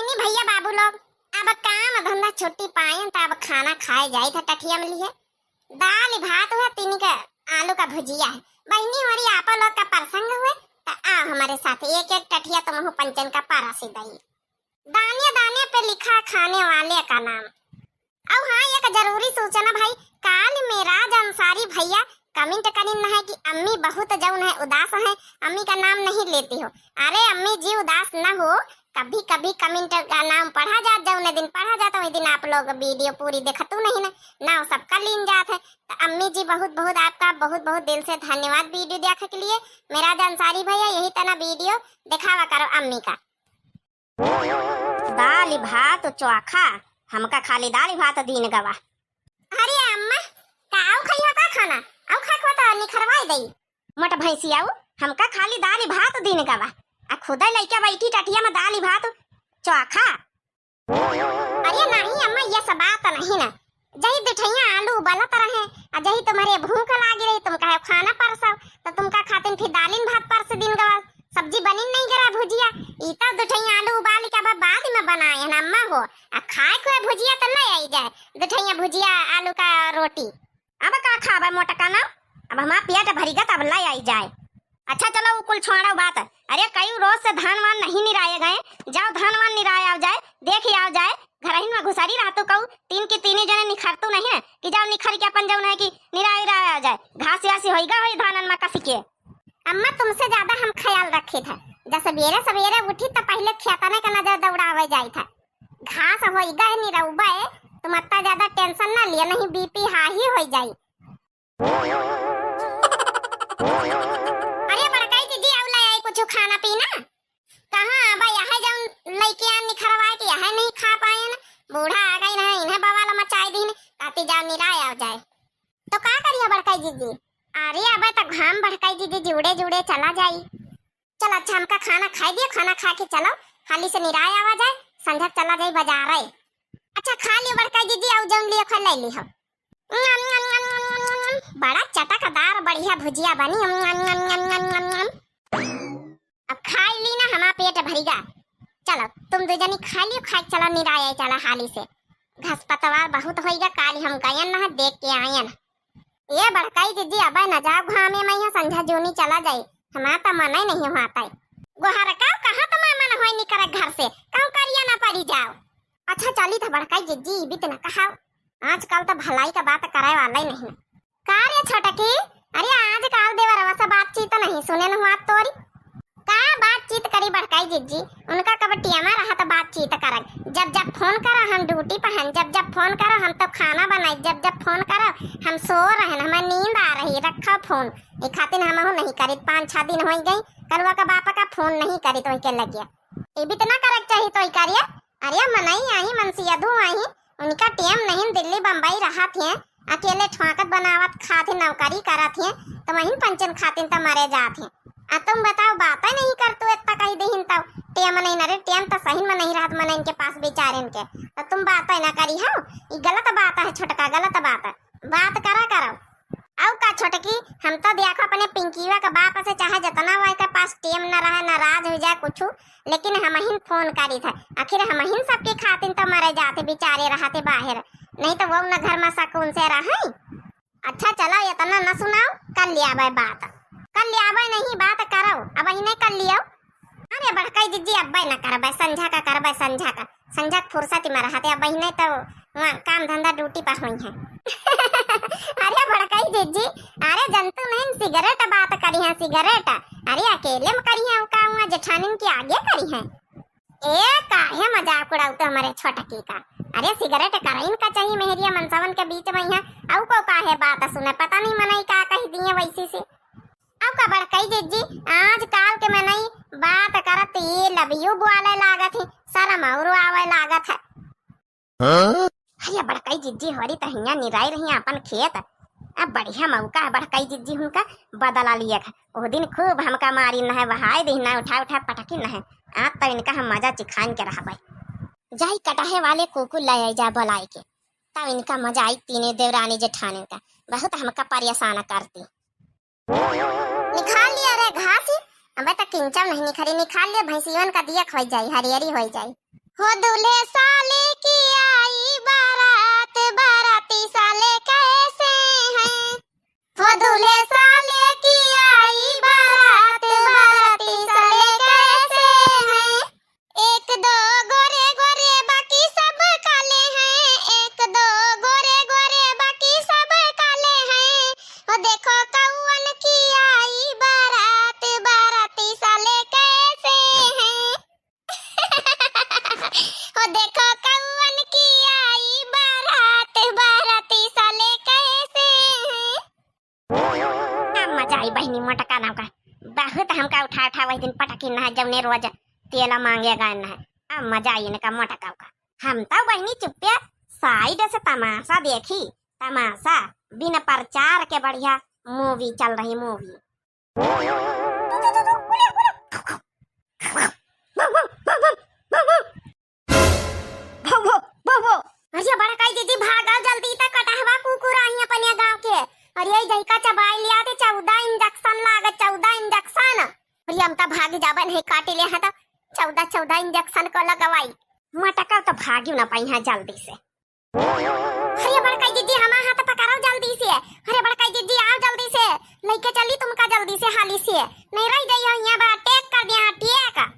बहनी भैया बाबू लोग अब काम धंधा छुट्टी पाए तो अब खाना खाए जाए था टठिया में लिए दाल भात हुआ तीन का आलू का भुजिया है। बहनी हमारी आपा लोग का प्रसंग हुए तो आ हमारे साथ एक एक टठिया तुम पंचन का पारा से दई। दाने दाने पे लिखा खाने वाले का नाम। और हाँ एक जरूरी सूचना भाई, काल मेराज अंसारी भैया कमेंट करीन है कि अम्मी बहुत जौन है उदास है, अम्मी का नाम नहीं लेती हो। अरे अम्मी जी उदास न हो, कभी कभी कमेंट का नाम पढ़ा जात, जौन दिन पढ़ा जाता वही दिन आप लोग वीडियो पूरी देखतू नहीं ना सबका लीन जात है। तो अम्मी जी बहुत बहुत आपका बहुत बहुत दिल से धन्यवाद वीडियो देखने के लिए। मेराज अंसारी भैया यही तना वीडियो दिखावा करो अम्मी का। दाल भात चोखा हमका खाली दाल भात दीन गवा। अरे अम्मा काऊ खइहा का खाना आउ खा तो निखरवाई दई मोट भैंसी आउ हमका खाली दाल भात दीन गवा आ खुदा लइका बैठी टटिया में दाल भात चोखा। अरे नहीं अम्मा ये सब बात नहीं ना, जही बिठैया आलू उबलत रहे आ जही तुम्हारे भूख लागी रही तुम कहे खाना परसाओ तो तुमका खातिन फिर दालिन भात परस दिन गवा, सब्जी बनी नहीं करा भुजिया इता दुठैया आलू उबाल के अब बाद में बनाए ना अम्मा हो आ खाए को भुजिया तो नहीं आई जाए दुठैया भुजिया आलू का रोटी अब का खाबे मोटका ना अब हमारा पेट भरीगा तब लाई आई जाए। अच्छा चलो वो कुल छोड़ा बात। अरे कई रोज से धान वान नहीं निराए गए, जाओ धान वान निराए आ जाए देख ही आ जाए घर ही में घुसरी रहतु कहू तीन की तीन जने निखरतु नहीं है कि जाओ निखर के अपन जौन है कि निराए आ जाए घास वासी होइगा होई धानन में कसी के। अम्मा तुमसे ज्यादा हम ख्याल रखे थे, जब सवेरे सवेरे उठी तो पहले खेतने का नजर दौड़ावे जाई था, घास होइगा है निरउबा है तुम इतना ज्यादा टेंशन ना लिए नहीं बीपी हाई हो जाई। अरे बड़काई दीदी आउला आई कुछ खाना पीना कहां अब यहां जाऊं लइके आ निखरवा के यहां नहीं खा पाए ना, बूढ़ा आ गई ना इन्हें बवाला मचाई दी ने काती जाओ निराय आ जाए तो का करिया बड़काई दीदी। अरे अब तक घाम बड़काई दीदी जुड़े जुड़े चला जाई। चल अच्छा हमका खाना खाई दियो, खाना खा के चलो खाली से निराय आवा जाए संझा चला जाए बाजार है। अच्छा खा लियो बड़काई दीदी आउ जौन लियो खा ले ली हो। बड़ा चटकदार बढ़िया भुजिया बनी। अब खाई ली ना हमारा पेट भरीगा। चलो तुम दो जनी खा लियो, खा चलो निराय चला हाली से घास पतवार बहुत होइगा काली हम गयन ना देख के आयन। ये बड़काई दीदी अब न जाओ घामे में संझा जोनी चला जाए हमारा तो मन ही नहीं होता है। गोहर का कहां तो मन होई निकरे घर से कहूं करिया ना पड़ी जाओ। अच्छा चली था बड़काई दीदी बीत न कहा आजकल तो भलाई का बात करे वाला ही नहीं कार्य छोटा की। अरे आजकल देवरवा से बातचीत नहीं सुने न हुआ तोरी का बातचीत करी बड़काई दीदी उनका कबटिया में रहा तो बातचीत कर जब जब फोन करो हम ड्यूटी पर हैं, जब जब फोन करो हम तो खाना बनाई, जब जब फोन करो हम सो रहे हैं हमें नींद आ रही रखा फोन ये खातिर हम नहीं करी 5-6 दिन हो गई कलवा का बापा का फोन नहीं करी तो के लग गया ये भी तो ना करे चाहिए तो करिए। अरे मनई आई मनसिया धू आई उनका टेम नहीं दिल्ली बम्बई रहा थे अकेले ठोकत बनावत खाते नौकरी करत थे तो वहीं पंचन खातिन तो मरे जाते। आ तुम बताओ बात ही नहीं कर तू इतना कही देहिन तो टेम नहीं न रे टेम तो सही में नहीं रहत मन इनके पास बेचारे के तो तुम बात ही ना करी हो ये गलत बात है छोटका गलत बात करा करो। औ का छोटकी हम तो देखो अपने पिंकीवा का बाप से चाहे जितना वो के पास टेम न रहे नाराज हो जाए कुछ लेकिन हम ही फोन करी था आखिर हम ही सबके खातिन तो मरे जाते बेचारे रहते बाहर नहीं तो वो न घर में सकून से रहे। अच्छा चलो इतना न सुनाओ कर लिया बात कर लिया नहीं बात करो अब ही नहीं कर लियो। अरे बड़काई दीदी अब न करबे संझा का करबे संझा फुर्सत में रहते अब ही नहीं तो काम धंधा ड्यूटी पर हुई है। अरे बड़काई दीदी अरे जंतु नहीं सिगरेट बात करी है सिगरेट अरे अकेले में करी है का जेठानिन के आगे करी है ए काहे मजाक उड़ाते हमारे छोटकी का। अरे सिगरेट कराइन का चाहिए मेहरिया मनसावन के बीच में है औ को काहे बात सुने पता नहीं मनई का कही दिए वैसी से औ का बड़काई दीदी आज काल के मनई बात करत ये लबियो बुआले लागत है शर्म और आवे लागत है। अरे बड़काई दीदी हरी तहिया निराई रही अपन खेत अब बढ़िया मौका है बड़काई दीदी उनका बदला लिया था वो दिन खूब हमका मारी न है वहाई दी ना उठा पटकी न है आज तो इनका हम मजा चिखान के रहा जाई कटाहे वाले कुकु ले जा बुलाए के तब इनका मजा आई तीनों देवरानी जेठानी का बहुत हमका परेशान करती। निकाल लिया रे घास अब तक किंचम नहीं निखरी निकाल लिया भैंसियन का दिया खोई जाई हरियरी हो जाई। हो दूल्हे साले की आई बारात, बाराती साले कैसे हैं। हो दूल्हे साले की आई बारात, बाराती साले कैसे हैं। एक दो गोरे गोरे बाकी सब काले हैं, एक दो गोरे गोरे बाकी सब काले हैं। वो देखो कौवन की आई बारात, बाराती साले कैसे हैं। वो देखो कौवन की आई बारात, बाराती साले कैसे हैं। मजा आई बहनी मटका नाव का बहुत हमका उठा उठा वही दिन पटकी ना है जब ने रोज तेला मांगे गए ना है। अब मजा आई इनका मटका का। हम तो बहनी चुप्पे साइड से तमाशा देखी, तमाशा बिना प्रचार के बढ़िया मूवी चल रही मूवी। अरे बड़ा काई दीदी भागा जल्दी तक कटहवा कुकुर आई अपने गांव के। अरे जई का चबाई लिया ते 14 इंजेक्शन लागत, 14 इंजेक्शन। अरे हम त भाग जाबन है काटे ले हां त 14 इंजेक्शन को लगवाई। मटका तो भाग्यू ना पाई है जल्दी से। अरे बड़ा काई दीदी हमा हाथ पकड़ो जल्दी से। अरे बड़ा काई दीदी आओ जल्दी से, लेके चली तुमका जल्दी से हाली से, नहीं रह गई हो यहां बड़ा टेक कर दिया टेक।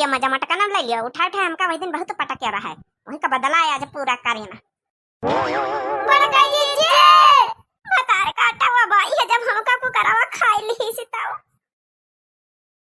मजा मटका ना ले लिया, उठा उठा हमका वही दिन बहुत पटक रहा है, वही का बदला है आज पूरा करेना। बड़ा काई